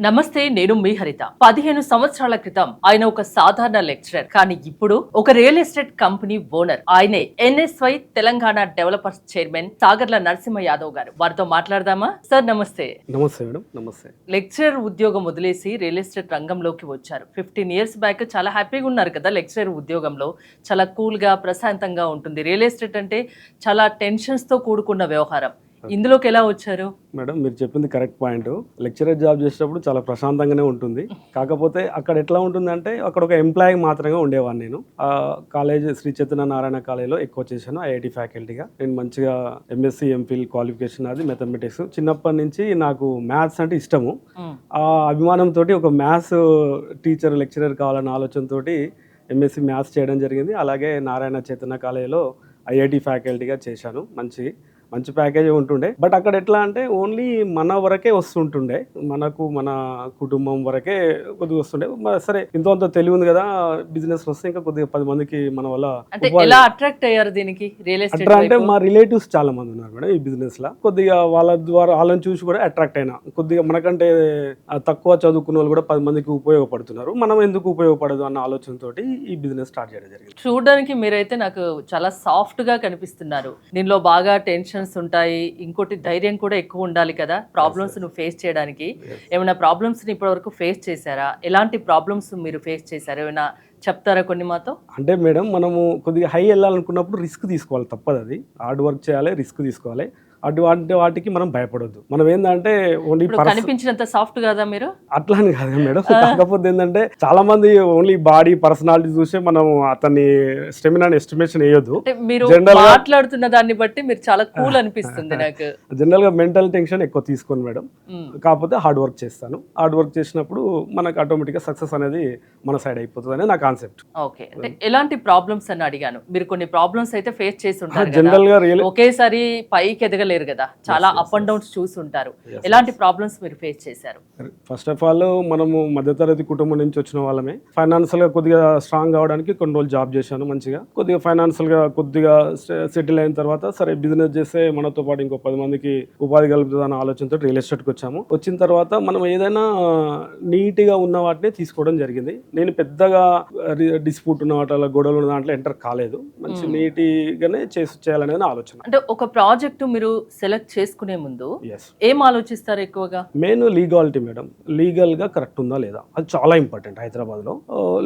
నమస్తే, నేను మీ హరిత. 15 సంవత్సరాల క్రితం ఆయన ఒక సాధారణ లెక్చరర్, కానీ ఇప్పుడు ఒక రియల్ ఎస్టేట్ కంపెనీ ఓనర్. ఆయనే ఎన్ఎస్వై తెలంగాణ డెవలపర్స్ చైర్మన్ సాగర్ల నరసింహ యాదవ్ గారు. వారితో మాట్లాడదామా? సార్ నమస్తే. నమస్తే మేడం. నమస్తే. లెక్చరర్ ఉద్యోగం వదిలేసి రియల్ ఎస్టేట్ రంగంలోకి వచ్చారు. 15 ఇయర్స్ బ్యాక్ చాలా హ్యాపీగా ఉన్నారు కదా లెక్చరర్ ఉద్యోగంలో. చాలా కూల్ గా ప్రశాంతంగా ఉంటుంది. రియల్ ఎస్టేట్ అంటే చాలా టెన్షన్స్ తో కూడుకున్న వ్యవహారం. ఇందులోకి ఎలా వచ్చారు? మేడం మీరు చెప్పింది కరెక్ట్ పాయింట్. లెక్చరర్ జాబ్ చేసేటప్పుడు చాలా ప్రశాంతంగానే ఉంటుంది. కాకపోతే అక్కడ ఎట్లా ఉంటుందంటే అక్కడ ఒక ఎంప్లాయీ మాత్రమే ఉండేవాడిని. నేను కాలేజ్ శ్రీ చైతన్య నారాయణ కాలేజ్లో ఎక్కువ చేశాను ఐఐటి ఫ్యాకల్టీగా. నేను మంచిగా ఎంఎస్సి ఎంఫిల్ క్వాలిఫికేషన్ అది మ్యాథమెటిక్స్. చిన్నప్పటి నుంచి నాకు మ్యాథ్స్ అంటే ఇష్టము. ఆ అభిమానంతో ఒక మ్యాథ్స్ టీచర్ లెక్చరర్ కావాలన్న ఆలోచనతో ఎంఎస్సి మ్యాథ్స్ చేయడం జరిగింది. అలాగే నారాయణ చైతన్య కాలేజ్లో ఐఐటి ఫ్యాకల్టీగా చేశాను. మంచి ప్యాకేజ్ ఉంటుండే. బట్ అక్కడ ఎట్లా అంటే ఓన్లీ మన వరకే వస్తుంటుండే, మన కుటుంబం వరకే కొద్దిగా వస్తుండే. సరే ఇంత తెలివి ఉంది కదా, బిజినెస్ వస్తే ఇంకా కొద్దిగా 10 మందికి మన వల్ల. ఎలా అట్రాక్ట్ అయ్యారు దీనికి? రియల్ ఎస్టేట్ అంటే మా రిలేటివ్స్ చాలా మంది ఉన్నారు మేడం ఈ బిజినెస్ లో. కొద్దిగా వాళ్ళ ద్వారా వాళ్ళని చూసి కూడా అట్రాక్ట్ అయినా. కొద్దిగా మనకంటే తక్కువ చదువుకున్న వాళ్ళు కూడా 10 మందికి ఉపయోగపడుతున్నారు, మనం ఎందుకు ఉపయోగపడదు అన్న ఆలోచనతోటి ఈ బిజినెస్ స్టార్ట్ చేయడం జరిగింది. చూడడానికి మీరైతే నాకు చాలా సాఫ్ట్ గా కనిపిస్తున్నారు. దీనిలో బాగా టెన్షన్ ఉంటాయి, ఇంకోటి ధైర్యం కూడా ఎక్కువ ఉండాలి కదా ప్రాబ్లమ్స్ ను ఫేస్ చేయడానికి. ఏమైనా ప్రాబ్లమ్స్ ని ఇప్పటి వరకు ఫేస్ చేశారా? ఎలాంటి ప్రాబ్లమ్స్ మీరు ఫేస్ చేశారు? ఏమైనా చెప్తారా కొన్ని మాతో? అంటే మేడం మనము కొద్దిగా హై వెళ్ళాలనుకున్నప్పుడు రిస్క్ తీసుకోవాలి, తప్పదు. అది హార్డ్ వర్క్ చేయాలి, రిస్క్ తీసుకోవాలి. అటువంటి వాటికి మనం భయపడొద్దు. మనం ఏంటంటే ఓన్లీ కనిపించినంత సాఫ్ట్ కదా మీరు? అట్లా అని కాదు మేడం. కాకపోతే ఏంటంటే చాలా మంది ఓన్లీ బాడీ పర్సనాలిటీ చూసే మనం అతన్ని స్టెమినా ఎస్టిమేషన్ వేయొద్దు. మీరు మాట్లాడుతున్న దాన్ని బట్టి మీరు చాలా కూల్ అనిపిస్తుంది నాకు. జనరల్ గా మెంటల్ టెన్షన్ ఎక్కువ తీసుకోను మేడం. కాకపోతే హార్డ్ వర్క్ చేస్తాను. హార్డ్ వర్క్ చేసినప్పుడు మనకు ఆటోమేటిక్ గా సక్సెస్ అనేది మన సైడ్ అయిపోతుంది అనేది నా కాన్సెప్ట్. ఓకే, అంటే ఎలాంటి ప్రాబ్లమ్స్ అని అడిగాను. మీరు కొన్ని ప్రాబ్లమ్స్ అయితే ఫేస్ చేసి ఉంటారు. జనరల్ గా ఒకేసారి పైకి ఎదగలేరు కదా, చాలా అప్ అండ్ డౌన్స్ చూసి ఉంటారు. ఎలాంటి ప్రాబ్లమ్స్ మీరు ఫేస్ చేశారు? ఫస్ట్ ఆఫ్ ఆల్ మనము మధ్యతరగతి కుటుంబం నుంచి వచ్చిన వాళ్ళమే. ఫైనాన్షియల్ గా కొద్దిగా స్ట్రాంగ్ అవడానికి కొన్ని రోజులు జాబ్ చేశాను. మంచిగా కొద్దిగా ఫైనాన్షియల్ గా కొద్దిగా సెటిల్ అయిన తర్వాత సరే బిజినెస్ చేస్తే మనతో పాటు ఇంకో 10 మందికి ఉపాధి కలుగుతుంది అన్న ఆలోచనతో రియల్ ఎస్టేట్కి వచ్చాము. వచ్చిన తర్వాత మనం ఏదైనా నీట్ గా ఉన్న వాటిని తీసుకోవడం జరిగింది. నేను పెద్దగా డిస్ప్యూట్ ఉన్న వాటి గొడవలు ఉన్న దాంట్లో ఎంటర్ కాలేదు. మంచి నీట్గానే చేయాలనేది ఆలోచన. అంటే ఒక ప్రాజెక్ట్ మీరు సెలెక్ట్ చేసుకునే ముందు ఏం ఆలోచిస్తారు ఎక్కువగా? Main legality madam. లీగల్ గా కరెక్ట్ ఉందా లేదా, అది చాలా ఇంపార్టెంట్. హైదరాబాద్ లో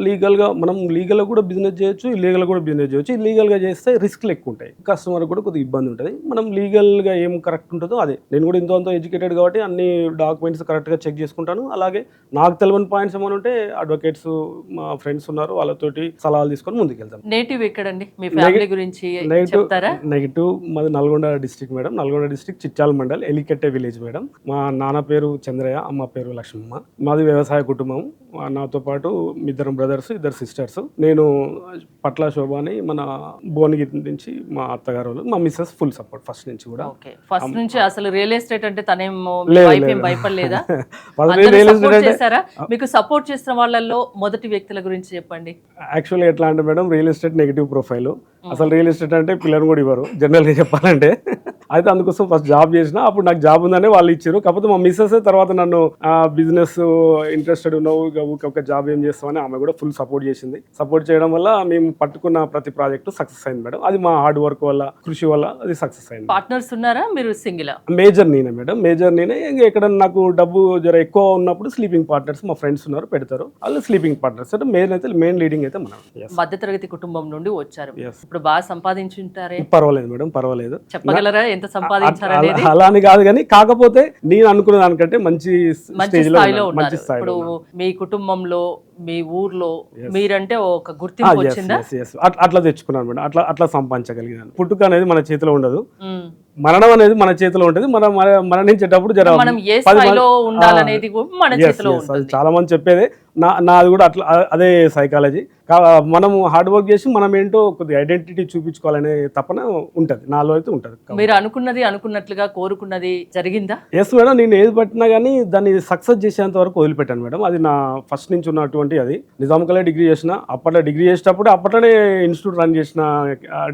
లీగల్ గా మనం లీగల్ గా కూడా బిజినెస్ చేయొచ్చు, ఇల్లీగల్ కూడా బిజినెస్ చేయొచ్చు. ఇల్లీగల్ గా చేస్తే రిస్క్లు ఎక్కువ ఉంటాయి, కస్టమర్ కూడా కొద్దిగా ఇబ్బంది ఉంటుంది. మనం లీగల్ గా ఏం కరెక్ట్ ఉంటుందో అదే. నేను కూడా ఇంత ఎడ్యుకేటెడ్ కాబట్టి అన్ని డాక్యుమెంట్స్ కరెక్ట్ గా చెక్ చేసుకుంటాను. అలాగే నాకు తెలియని పాయింట్స్ ఏమైనా ఉంటే అడ్వకేట్స్ మా ఫ్రెండ్స్ ఉన్నారు, వాళ్ళతోటి సలహాలు తీసుకొని ముందుకెళ్తాం. నేటివ్ ఎక్కడండి? మీ ఫ్యామిలీ గురించి చెప్తారా? నెగిటివ్ మాది Nalgonda district madam. Nalgonda district Chityala mandal, Elikatte village madam. మా నాన్న పేరు చంద్రయ్య, అమ్మ పేరు లక్ష్మమ్మ. మాది వ్యవసాయ కుటుంబం. నాతో పాటు ఇద్దరు బ్రదర్స్, 2 సిస్టర్స్. నేను పట్ల శోభాని మన భువనగిరి నుంచి మా అత్తగారు, మా మిస్సెస్ ఫుల్ సపోర్ట్ ఫస్ట్ నుంచి కూడా. ఫస్ట్ నుంచి అసలు రియల్ ఎస్టేట్ అంటే తనేమో భయపడలేదా? మీకు సపోర్ట్ చేసిన వాళ్ళల్లో మొదటి వ్యక్తుల గురించి చెప్పండి. యాక్చువల్లీ ఎట్లా అంటే madam, real estate negative profile. అసలు రియల్ ఎస్టేట్ అంటే పిల్లలు కూడా ఇవ్వరు జనరల్ గా చెప్పాలంటే. అయితే అందుకోసం ఫస్ట్ జాబ్ చేసిన, అప్పుడు నాకు జాబ్ ఉందనే వాళ్ళు ఇచ్చారు. కాకపోతే మా మిస్సెస్ తర్వాత నన్ను బిజినెస్ ఇంట్రెస్టెడ్ ఉన్నావు, ఒక జాబ్ ఏం చేస్తామని ఆమె కూడా ఫుల్ సపోర్ట్ చేసింది. సపోర్ట్ చేయడం వల్ల మేము పట్టుకున్న ప్రతి ప్రాజెక్ట్ సక్సెస్ అయింది మేడం. అది మా హార్డ్ వర్క్ వల్ల, కృషి వల్ల అది సక్సెస్ అయింది. పార్ట్నర్స్ ఉన్నారా? మీరు సింగిల్? మేజర్ నేనే మేడం, మేజర్ నేనే. ఇంకా ఎక్కడ నాకు డబ్బు జర ఎక్కువ ఉన్నప్పుడు స్లీపింగ్ పార్ట్నర్స్ మా ఫ్రెండ్స్ ఉన్నారు, పెడతారు. వాళ్ళు స్లీపింగ్ పార్ట్నర్స్. అంటే మెయిన్ లీడింగ్ అయితే మనం. మధ్యతరగతి కుటుంబం నుండి వచ్చారు, ఇప్పుడు బాగా సంపాదించుంటారే? పర్వాలేదు మేడం, పర్వాలేదు. చెప్పగలరా ఎంత సంపాదించారు? అలా అని కాదు కానీ, కాకపోతే నేను అనుకున్న దానికంటే మంచి స్థాయిలో ఉన్నారు. ఇప్పుడు మీ కుటుంబంలో, మీ ఊర్లో మీరంటే ఒక గుర్తింపు వచ్చిందా? అట్లా తెచ్చుకున్నాను మేడం. అట్లా సంపాదించగలిగినాను. పుట్టుక అనేది మన చేతిలో ఉండదు, మరణం అనేది మన చేతిలో ఉంటుంది. మనం మరణించేటప్పుడు చాలా మంది చెప్పేది నాది కూడా అట్లా, అదే సైకాలజీ. మనము హార్డ్ వర్క్ చేసి మనం ఏంటో కొద్దిగా ఐడెంటిటీ చూపించుకోవాలనే తపన ఉంటుంది నాలో అయితే ఉంటుంది. మీరు అనుకున్నది అనుకున్నట్లుగా కోరుకున్నది జరిగిందా? ఎస్ మేడం, నేను ఏది పట్టినా కానీ దాన్ని సక్సెస్ చేసేంత వరకు వదిలిపెట్టాను మేడం. అది నా ఫస్ట్ నుంచి ఉన్నటువంటి అది. నిజాంకలే డిగ్రీ చేసిన, అప్పట్లో డిగ్రీ చేసేటప్పుడు అప్పట్లోనే ఇన్స్టిట్యూట్ రన్ చేసిన.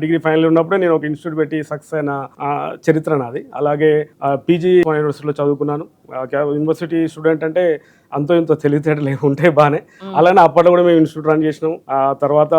డిగ్రీ ఫైనల్ ఉన్నప్పుడే నేను ఒక ఇన్స్టిట్యూట్ పెట్టి సక్సెస్ అయిన చరిత్ర నాది. అలాగే పీజీ యూనివర్సిటీలో చదువుకున్నాను. యూనివర్సిటీ స్టూడెంట్ అంటే అంతో ఇంతో తెలివితేటలు ఉంటే బాగానే. అలానే అప్పట్లో కూడా మేము ఇన్స్టిట్యూట్ రన్ చేసినాం, ఆ తర్వాత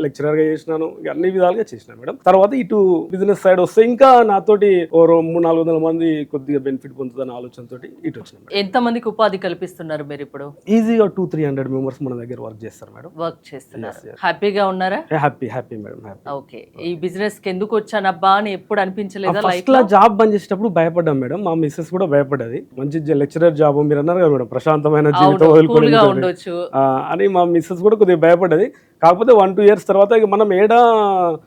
లెక్చరర్గా చేసినాను, అన్ని విధాలుగా చేసినాను మేడం. తర్వాత ఇటు బిజినెస్ సైడ్ వస్తే ఇంకా నాతోటి ఓ 300-400 మంది కొద్దిగా బెనిఫిట్ పొందుతున్న ఆలోచనతో ఇటు వచ్చినాం. ఎంత మందికి ఉపాధి కల్పిస్తున్నారు మీరు ఇప్పుడు? ఈజీగా 200-300 మెంబర్స్ మన దగ్గర వర్క్ చేస్తారు మేడం. వర్క్ చేస్తున్నారు. హ్యాపీగా ఉన్నారా? Happy madam, happy. ఓకే. ఈ బిజినెస్ కి ఎందుకు వచ్చానబ్బా అని ఎప్పుడు అనిపించలేదా? ఫస్ట్ లా జాబ్ బంద్ చేసేటప్పుడు భయపడ్డాం మేడం, మా మిస్సెస్ కూడా భయపడ్డది. మంచి లెక్చరర్ జాబ్ మీరు అన్నారు కదా మేడం, ప్రశాంతమైన జీవితం వదులుకొని ఉండొచ్చు అని మా మిస్సెస్ కూడా కొద్దిగా భయపడ్డది. కాకపోతే 1-2 years తర్వాత ఇక మనం ఏడా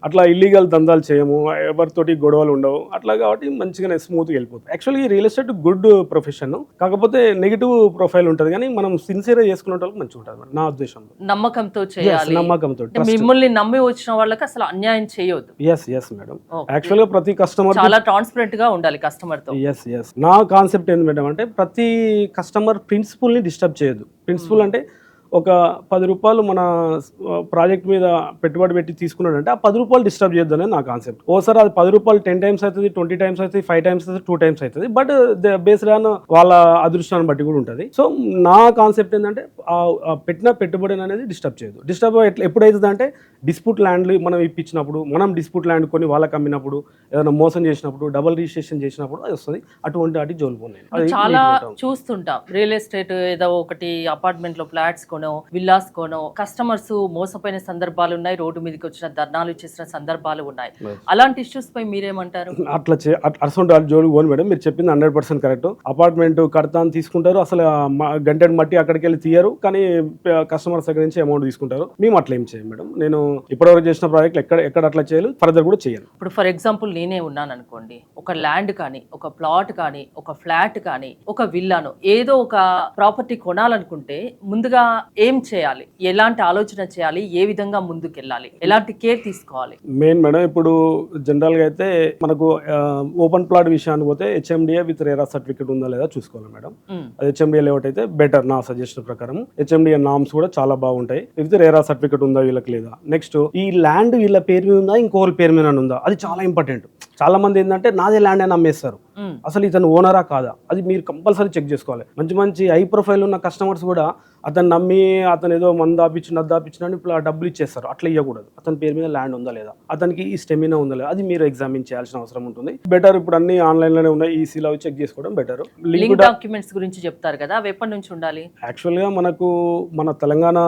అట్లా ఇల్లీగల్ దందాలు చేయము, ఎవరితోటి గొడవలు ఉండవు అట్లా, కాబట్టి మంచిగానే స్మూత్గా వెళ్ళిపోతుంది. Actually real estate good profession, కాకపోతే నెగిటివ్ ప్రొఫైల్ ఉంటుంది, కానీ మనం సిన్సియర్గా చేసుకునే వాళ్ళకి మంచిగా ఉంటుంది మేడం నా ఉద్దేశంలో. నమ్మకంతో చేయాలి, నమ్మకంతో. మిమ్మల్ని నమ్మి వచ్చిన వాళ్ళకి అసలు అన్యాయం చేయొద్దు. Yes madam. యాక్చువల్గా ప్రతి కస్టమర్ చాలా ట్రాన్స్పరెంట్ గా ఉండాలి కస్టమర్ తో. ఎస్ నా కాన్సెప్ట్ ఏంది మేడం అంటే, ప్రతి కస్టమర్ ప్రిన్సిపల్ ని డిస్టర్బ్ చేయొద్దు. ప్రిన్సిపల్ అంటే ఒక 10 రూపాయలు మన ప్రాజెక్ట్ మీద పెట్టుబడి పెట్టి తీసుకున్నాడంటే ఆ 10 రూపాయలు డిస్టర్బ్ చేయొద్దు అనేది నా కాన్సెప్ట్. ఓసారి అది 10 రూపాయలు 10 times అవుతుంది, 20 times అవుతుంది, 5 times అవుతుంది, 2 times అవుతుంది, బట్ బేస్డ్ ఆన్ వాళ్ళ అదృష్టాన్ని బట్టి కూడా ఉంటుంది. సో నా కాన్సెప్ట్ ఏంటంటే పెట్టిన పెట్టుబడి అనేది డిస్టర్బ్ చేయదు. డిస్టర్బ్ ఎప్పుడైతుంది అంటే డిస్ప్యూట్ ల్యాండ్లు మనం ఇప్పించినప్పుడు, మనం డిస్ప్యూట్ ల్యాండ్ కొని వాళ్ళకి అమ్మినప్పుడు, ఏదైనా మోసం చేసినప్పుడు, డబుల్ రిజిస్ట్రేషన్ చేసినప్పుడు అది వస్తుంది. అటువంటి వాటి జోలిపోయి చాలా చూస్తుంటాం. రియల్ ఎస్టేట్ ఏదో ఒకటి అపార్ట్మెంట్ లో ఫ్లాట్స్ కొనో, విల్లాస్ కొనో, కస్టమర్స్ మోసపోయిన సందర్భాలు ఉన్నాయి, రోడ్డు మీదకి వచ్చిన ధర్నాలు చేసిన సందర్భాలు ఉన్నాయి. అలాంటి ఇష్యూస్ పై మీరేమంటారు? అట్లా అటువంటి జోలికి పోను మేడం, మీరు చెప్పింది 100% కరెక్ట్. అపార్ట్మెంట్ కడతాను తీసుకుంటారు, అసలు గంటెడ్ మట్టి అక్కడికి వెళ్ళి తీయరు, కానీ కస్టమర్స్ దగ్గర నుంచి అమౌంట్ తీసుకుంటారు. మేము అట్లా ఏం చేయం మేడం. నేను ఇప్పటివరకు చేసిన ప్రాజెక్ట్ ఎక్కడ అట్లా చేయలేదు, ఫర్దర్ కూడా చేయను. ఇప్పుడు ఫర్ ఎగ్జాంపుల్ నేనే ఉన్నాను అనుకోండి, ఒక ల్యాండ్ కానీ, ఒక ప్లాట్ కానీ, ఒక ఫ్లాట్ కానీ, ఒక విల్లాను ఏదో ఒక ప్రాపర్టీ కొనాలనుకుంటే ముందుగా ఏం చేయాలి, ఎలాంటి ఆలోచన చేయాలి, ఏ విధంగా ముందుకెళ్ళాలి, ఎలాంటి కేర్ తీసుకోవాలి? మెయిన్ మేడం, ఇప్పుడు జనరల్ గా అయితే మనకు ఓపెన్ ప్లాట్ విషయానికి పోతే HMDA విత్ రేరా సర్టిఫికేట్ ఉందా లేదా చూసుకోవాలి మేడం. అది HMDA లేఅవుట్ అయితే బెటర్ నా సజెషన్ ప్రకారం. HMDA నామ్స్ కూడా చాలా బాగుంటాయి. విత్ రేరా సర్టిఫికేట్ ఉందా వీళ్ళకి లేదా. నెక్స్ట్ ఈ ల్యాండ్ వీళ్ళ పేరు మీద ఉందా, ఇంకోరి పేరు మీద ఉందా, అది చాలా ఇంపార్టెంట్. చాలా మంది ఏంటంటే నాదే ల్యాండ్ అని అమ్మేస్తారు, అసలు ఇతను ఓనరా కాదా అది మీరు కంపల్సరీ చెక్ చేసుకోవాలి. మంచి హై ప్రొఫైల్ ఉన్న కస్టమర్స్ కూడా అతను నమ్మి అతను ఏదో మంది దాపించిన ఇప్పుడు ఆ డబ్బులు ఇచ్చేస్తారు. అట్లా ఇవ్వకూడదు. అతని పేరు మీద ల్యాండ్ ఉందా లేదా, అతనికి ఈ స్టెమినా ఉందా లేదా, అది మీరు ఎగ్జామిన్ చేయాల్సిన అవసరం ఉంటుంది. బెటర్ ఇప్పుడు అన్ని ఆన్లైన్ లోనే ఉన్నాయి, ఈసీలో చెక్ చేసుకోవడం బెటర్. లింక్ డాక్యుమెంట్స్ గురించి చెప్తారు కదా, అవి ఎప్పటి నుంచి ఉండాలి? యాక్చువల్ గా మనకు మన తెలంగాణ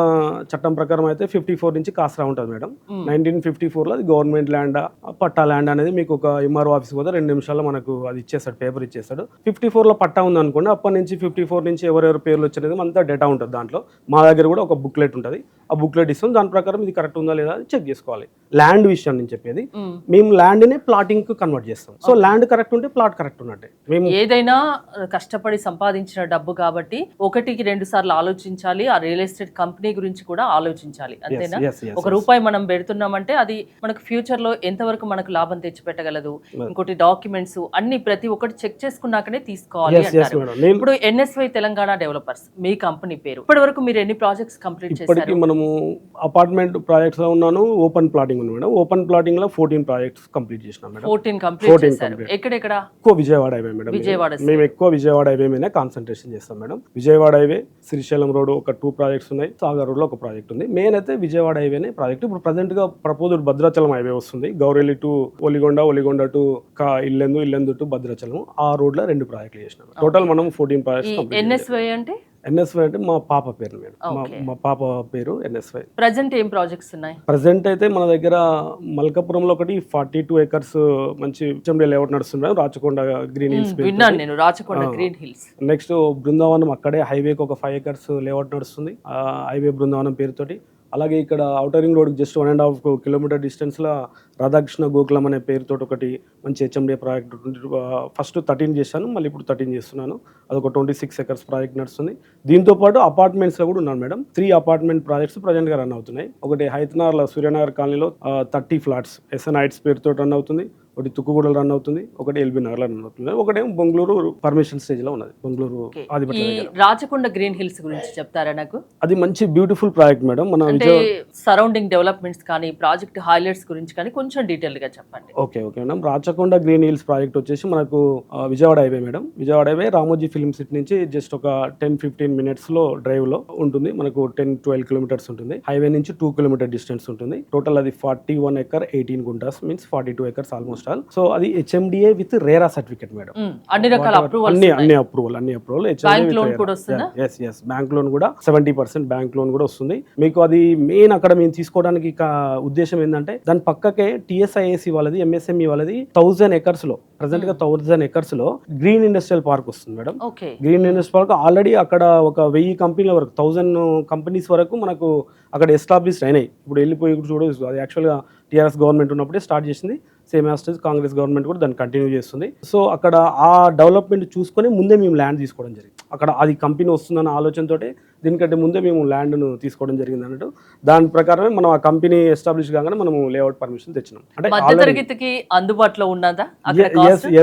చట్టం ప్రకారం అయితే 54 నుంచి కాస్రా ఉంటుంది మేడం. 1954 లో అది గవర్నమెంట్ ల్యాండ్, పట్టా ల్యాండ్ అనేది మీకు ఒక MRO ఆఫీస్ పోతే 2 నిమిషాల్లో మనకు అది ఇచ్చేస్తాడు, పేపర్ ఇచ్చేస్తాడు. 54 లో పట్టా ఉంది అనుకోండి, అప్పటి నుంచి 54 నుంచి ఎవరెవరు పేర్లు వచ్చినది అంతా డేటా ఉంటుంది దాంట్లో. మా దగ్గర కూడా ఒక బుక్లెట్ ఉంటుంది, ఆ బుక్లెట్ ఇస్తాం, దాని ప్రకారం ఇది కరెక్ట్ ఉందా లేదా చెక్ చేసుకోవాలి. ల్యాండ్ విషయం నేను చెప్పేది, మేము ల్యాండ్ ని ప్లాటింగ్ కు కన్వర్ట్ చేస్తాం. సో ల్యాండ్ కరెక్ట్ ఉంటే ప్లాట్ కరెక్ట్ ఉన్నట్టే. మేము ఏదైనా కష్టపడి సంపాదించిన డబ్బు కాబట్టి 1-2 సార్లు ఆలోచించాలి. ఆ రియల్ ఎస్టేట్ కంపెనీ గురించి కూడా ఆలోచించాలి, అంతేనా? ఒక రూపాయి మనం పెడుతున్నామంటే అది మనకు ఫ్యూచర్ లో ఎంతవరకు మనకు లాభం తెచ్చిపెట్టగలదు, ఇంకోటి డాక్యుమెంట్స్ అన్ని ప్రతి ఒక్కటి చెక్ చేసుకున్నాకనే తీసుకోవాలి అంటారు. ఇప్పుడు NSY తెలంగాణ డెవలపర్స్ మీ కంపెనీ పేరు, ఇప్పటి వరకు మీరు ఎన్ని ప్రాజెక్ట్స్ కంప్లీట్ చేశారు? మనము అపార్ట్మెంట్ ప్రాజెక్ట్స్ లో ఉన్నాను, ఓపెన్ ప్లాటింగ్ ఉంది మేడం. ఓపెన్ ప్లాటింగ్ లో 14 ప్రాజెక్ట్స్ కంప్లీట్ చేసినాం మేడం. 14 కంప్లీట్ చేశారు. ఎక్కడెక్కడ? ఎక్కువ విజయవాడ హైవే మేడం. మేము ఎక్కువ విజయవాడ హైవే మీద కాన్సన్ట్రేషన్ చేస్తాం madam. Vijayawada highway, Srisailam road ఒక 2 ప్రాజెక్ట్స్ ఉన్నాయి, సాగర్ రోడ్ లో ఒక ప్రాజెక్ట్ ఉంది. మెయిన్ అయితే విజయవాడ హైవేనే ప్రాజెక్ట్. ఇప్పుడు ప్రజెంట్ గా ప్రపోజ్డ్ భద్రాచలం హైవే వస్తుంది, Gowrelli to Valigonda to Yellandu to Bhadrachalam. ఆ రోడ్ లో 2 ప్రాజెక్టులు చేసినాం. టోటల్ మనం 14 ప్రాజెక్ట్స్. NSY అంటే మా పాప పేరు మేడం. మా పాప పేరు NSY. ప్రజెంట్ ఏం ప్రాజెక్ట్స్ ఉన్నాయి? ప్రజెంట్ అయితే మన దగ్గర మల్కాపురంలో ఒకటి 42 acres మంచి HMDA లేఅవుట్ నడుస్తుంది, రాచకొండ గ్రీన్ హిల్స్. విన్నాను నేను, Rachakonda green hills. Next Brindavanam, అక్కడే హైవేకి ఒక 5 acres లేఅవుట్ నడుస్తుంది, హైవే బృందావనం పేరుతోటి. అలాగే ఇక్కడ outer ring road just 1.5 kilometer distance లో రాధాకృష్ణ గోకులం అనే పేరుతో ఒకటి మంచి HMDA ప్రాజెక్ట్. ఫస్ట్ 13 చేశాను, మళ్ళీ ఇప్పుడు 13 చేస్తున్నాను. అదొక 26 acres ప్రాజెక్ట్ నడుస్తుంది. దీంతో పాటు అపార్ట్మెంట్స్ లో కూడా ఉన్నాను మేడం. 3 అపార్ట్మెంట్ ప్రాజెక్ట్స్ ప్రజెంట్ గా రన్ అవుతున్నాయి. ఒకటి హైతనార్ సూర్యనగర్ కాలనీలో 30 flats SN హైట్స్ పేరుతో రన్ అవుతుంది. ఒకటి తుక్కుగూడలో రన్ అవుతుంది, ఒకటి ఎల్బీ నగర్లో రన్ అవుతుంది, ఒకటేమో బెంగళూరు పర్మిషన్ స్టేజ్లో ఉన్నది, బెంగళూరు ఆదిపట్ల ఈ దగ్గర. రాచకొండ గ్రీన్ హిల్స్ గురించి చెప్తారా నాకు? అది మంచి బ్యూటిఫుల్ ప్రాజెక్ట్ మేడం. మన అంటే సరౌండింగ్ డెవలప్మెంట్స్ కానీ ప్రాజెక్ట్ హైలైట్స్ గురించి కానీ కొంచెం డీటెయిల్ గా చెప్పండి. Okay madam. Rachakonda green hills project వచ్చేసి మనకు Vijayawada highway madam. Vijayawada highway Ramoji film city నుంచి జస్ట్ ఒక 10-15 minutes లో డ్రైవ్ లో ఉంటుంది. మనకు 10-12 kilometers ఉంటుంది. హైవే నుంచి 2 kilometer డిస్టెన్స్ ఉంటుంది. టోటల్ అది 41 acre 18 గుంటాస్ means 42 acres almost all. So అది HMDA with RERA certificate madam. అన్ని రకాల అప్రూవల్, అన్ని అప్రూవల్ బ్యాంక్ లోన్ కూడా వస్తుందా? ఎస్ బ్యాంక్ లోన్ కూడా 70% బ్యాంక్ లోన్ కూడా వస్తుంది మీకు. అది మెయిన్ అక్కడ మేము తీసుకోవడానికి ఉద్దేశం ఏంటంటే దాని పక్కకే టీఎస్ఐఏసి వాళ్ళది, ఎంఎస్ఎంఈ వాళ్ళది 1000 acres లో ప్రెసెంట్ గా 1000 acres లో గ్రీన్ ఇండస్ట్రియల్ పార్క్ వస్తుంది madam. Green industrial park already అక్కడ ఒక 1000 కంపెనీల వరకు 1000 కంపెనీస్ వరకు మనకు అక్కడ ఎస్టాబ్లిష్ అయినాయి. ఇప్పుడు వెళ్ళిపోయి చూడవచ్చు. అది యాక్చువల్గా టీఆర్ఎస్ గవర్నమెంట్ ఉన్నప్పుడే స్టార్ట్ చేసింది. సేమ్ యాస్టేజ్ కాంగ్రెస్ గవర్నమెంట్ కూడా దాన్ని కంటిన్యూ చేస్తుంది. సో అక్కడ ఆ డెవలప్మెంట్ చూసుకొని ముందే మేము ల్యాండ్ తీసుకోవడం జరిగింది. అక్కడ అది కంపెనీ వస్తుందన్న ఆలోచనతో దీనికంటే ముందే మేము ల్యాండ్ను తీసుకోవడం జరిగింది అన్నట్టు. దాని ప్రకారమే మనం ఆ కంపెనీ ఎస్టాబ్లిష్ కాగానే మనం లేఅవుట్ పర్మిషన్ తెచ్చినాం. అంటే మధ్యతరగతికి అందుబాటులో ఉన్నదా?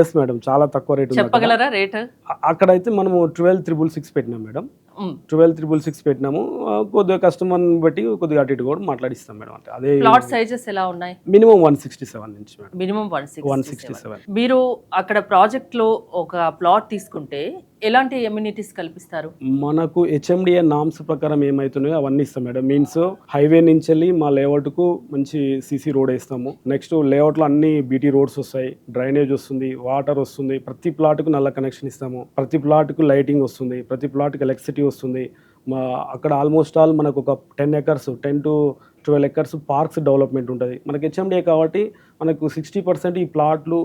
ఎస్ మేడం, చాలా తక్కువ రేట్ చెప్పగలరా రేట్? అక్కడైతే మనము 12,666 పెట్టినాం మేడం. 12,666 పెట్టినాము. కొద్దిగా కస్టమర్ బట్టి కొద్దిగా అటు ఇటు కూడా మాట్లాడిస్తాం మేడం. అంటే అదే ప్లాట్ సైజెస్ ఎలా ఉన్నాయి? మినిమం 167 నుంచి మేడం. మినిమం 167. మీరు అక్కడ ప్రాజెక్ట్ లో ఒక ప్లాట్ తీసుకుంటే ఎలాంటి ఎమ్యూనిటీస్ కల్పిస్తారు? మనకు హెచ్ఎండిఏ నామ్స్ ప్రకారం ఏమైతున్నాయో అవన్నీ ఇస్తాం మేడం. మీన్స్ హైవే నుంచి వెళ్ళి మా లేఅవుట్ కు మంచి సిసి రోడ్ వేస్తాము. నెక్స్ట్ లేఅవుట్ లో అన్ని బీటీ రోడ్స్ వస్తాయి, డ్రైనేజ్ వస్తుంది, వాటర్ వస్తుంది. ప్రతి ప్లాట్ కు నల్ల కనెక్షన్ ఇస్తాము. ప్రతి ప్లాట్ కు లైటింగ్ వస్తుంది. ప్రతి ప్లాట్ కు ఎలక్ట్రిసిటీ వస్తుంది. అక్కడ ఆల్మోస్ట్ ఆల్ మనకు ఒక 10 acres 10 to 12 acres parks development ఉంటుంది. మనకి హెచ్ఎండిఏ కాబట్టి మనకు 60% ఈ ప్లాట్లు,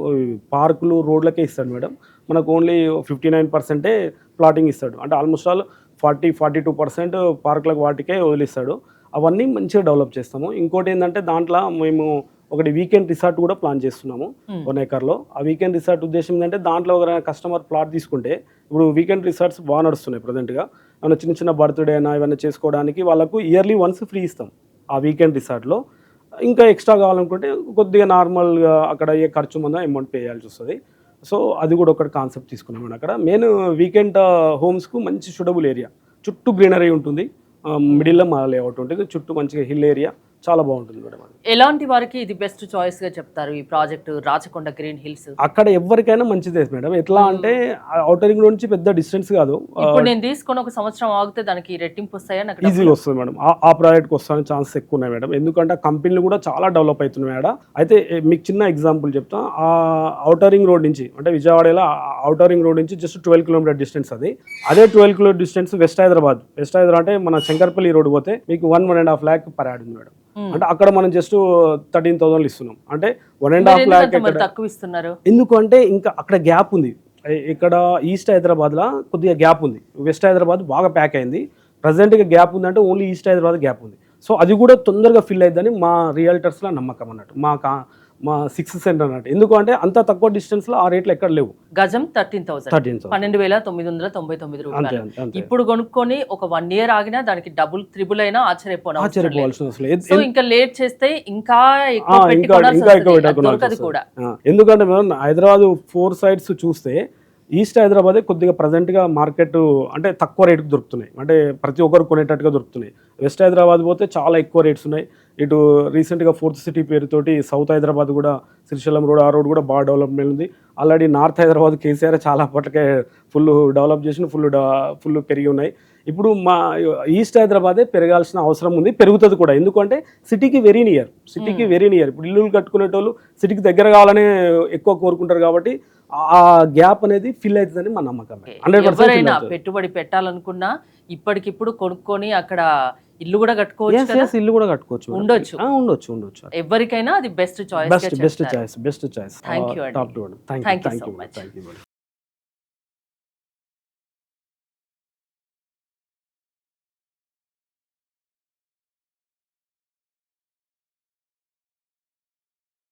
పార్కులు, రోడ్లకే ఇస్తాడు మేడం. మనకు ఓన్లీ 59% ప్లాటింగ్ ఇస్తాడు. అంటే ఆల్మోస్ట్ ఆల్ 40-42% పార్కులకు వాటికే వదిలిస్తాడు. అవన్నీ మంచిగా డెవలప్ చేస్తాము. ఇంకోటి ఏంటంటే దాంట్లో మేము ఒకటి వీకెండ్ రిసార్ట్ కూడా ప్లాన్ చేస్తున్నాము 1 acre లో. ఆ వీకెండ్ రిసార్ట్ ఉద్దేశం ఏంటంటే దాంట్లో ఒక కస్టమర్ ప్లాట్ తీసుకుంటే, ఇప్పుడు వీకెండ్ రిసార్ట్స్ బాగా నడుస్తున్నాయి ప్రజెంట్గా. ఏమైనా చిన్న బర్త్డే అయినా ఇవన్నీ చేసుకోవడానికి వాళ్ళకు ఇయర్లీ వన్స్ ఫ్రీ ఇస్తాం ఆ వీకెండ్ రిసార్ట్లో. ఇంకా ఎక్స్ట్రా కావాలనుకుంటే కొద్దిగా నార్మల్గా అక్కడ అయ్యే ఖర్చు ముందు అమౌంట్ పే చేయాల్సి వస్తుంది. సో అది కూడా ఒకటి కాన్సెప్ట్ తీసుకున్నాం అక్కడ. మెయిన్ వీకెండ్ హోమ్స్కు మంచి సూటబుల్ ఏరియా, చుట్టూ గ్రీనరీ ఉంటుంది, మిడిల్లో మా లేఅవుట్ ఉంటుంది, చుట్టూ మంచిగా హిల్ ఏరియా, చాలా బాగుంటుంది మేడం. ఎలాంటి వారికి ఇది బెస్ట్ చాయిస్ గా చెప్తారు ఈ ప్రాజెక్ట్ రాచకొండ గ్రీన్ హిల్స్? అక్కడ ఎవరికైనా మంచిదే మేడం. ఎట్లా అంటే ఔటర్ రింగ్ నుంచి పెద్ద డిస్టెన్స్ కాదు. ఇప్పుడు నేను తీసుకుని ఒక సంవత్సరం ఆగితే దానికి రెట్టింపు వస్తాయని ఈజీగా వస్తుంది మేడం. ఆ ప్రాజెక్ట్కి వస్తాయని ఛాన్సెస్ ఎక్కువ ఉన్నాయి మేడం. ఎందుకంటే ఆ కంపెనీలు కూడా చాలా డెవలప్ అవుతున్నాయి మేడం. అయితే మీకు చిన్న ఎగ్జాంపుల్ చెప్తా. ఆ ఔటర్ రింగ్ రోడ్ నుంచి అంటే విజయవాడలో ఔటర్ రింగ్ రోడ్ నుంచి జస్ట్ 12 kilometer డిస్టెన్స్. అదే 12 kilometer డిస్టెన్స్ వెస్ట్ హైదరాబాద్ అంటే మన శంకర్పల్లి రోడ్ పోతే మీకు 1.5 lakh పర్ యాడ్ ఉంది మేడం. అంటే అక్కడ మనం జస్ట్ 13,000 ఇస్తున్నాం. అంటే 1.5 lakh తక్కువ ఇస్తున్నారు. ఎందుకంటే ఇంకా అక్కడ గ్యాప్ ఉంది. ఇక్కడ ఈస్ట్ హైదరాబాద్లో కొద్దిగా గ్యాప్ ఉంది. వెస్ట్ హైదరాబాద్ బాగా ప్యాక్ అయింది. ప్రజెంట్గా గ్యాప్ ఉందంటే ఓన్లీ ఈస్ట్ హైదరాబాద్ గ్యాప్ ఉంది. సో అది కూడా తొందరగా ఫిల్ అవుతుందని మా రియల్టర్స్లో నమ్మకం అన్నట్టు, మా 6th సెంటర్ అన్నట్టు. ఎందుకంటే అంత తక్కువ డిస్టెన్స్ లో ఆ రేట్లు ఎక్కడ లేవు. గజం 13,000 12,999 రూపాయలు. ఇప్పుడు కొనుక్కొని ఒక 1 year ఆగినా దానికి డబుల్ త్రిబుల్ అయినా ఆశ్చర్యపోవాల్సిన అవసరం లేదు. సో ఇంకా లేట్ చేస్తే ఇంకా ఎక్కువ పెట్టుకోవడం కూడా. ఎందుకంటే మనం హైదరాబాద్ 4 sides చూస్తే ఈస్ట్ హైదరాబాదే కొద్దిగా ప్రజెంట్గా మార్కెట్ అంటే తక్కువ రేటుకు దొరుకుతున్నాయి, అంటే ప్రతి ఒక్కరు కొనేటట్టుగా దొరుకుతున్నాయి. వెస్ట్ హైదరాబాద్ పోతే చాలా ఎక్కువ రేట్స్ ఉన్నాయి. ఇటు రీసెంట్గా 4th సిటీ పేరుతోటి సౌత్ హైదరాబాద్ కూడా శ్రీశైలం రోడ్, ఆ రోడ్ కూడా బాగా డెవలప్మెంట్ ఉంది. ఆల్రెడీ నార్త్ హైదరాబాద్ కేసీఆర్ చాలా పట్లకే ఫుల్ డెవలప్ చేసిన ఫుల్ పెరిగి ఉన్నాయి. ఇప్పుడు మా ఈస్ట్ హైదరాబాదే పెరగాల్సిన అవసరం ఉంది, పెరుగుతుంది కూడా. ఎందుకంటే సిటీకి వెరీ నియర్. ఇప్పుడు ఇల్లు కట్టుకునేటోళ్ళు సిటీకి దగ్గర కావాలని ఎక్కువ కోరుకుంటారు కాబట్టి ఆ గ్యాప్ అనేది ఫిల్ అవుతుందని మా నమ్మకం. ఎవరైనా పెట్టుబడి పెట్టాలనుకున్నా ఇప్పటికిప్పుడు కొనుక్కొని అక్కడ ఇల్లు కూడా కట్టుకోవచ్చు, ఉండొచ్చు. ఎవరికైనా అది బెస్ట్ చాయిస్. Thank you.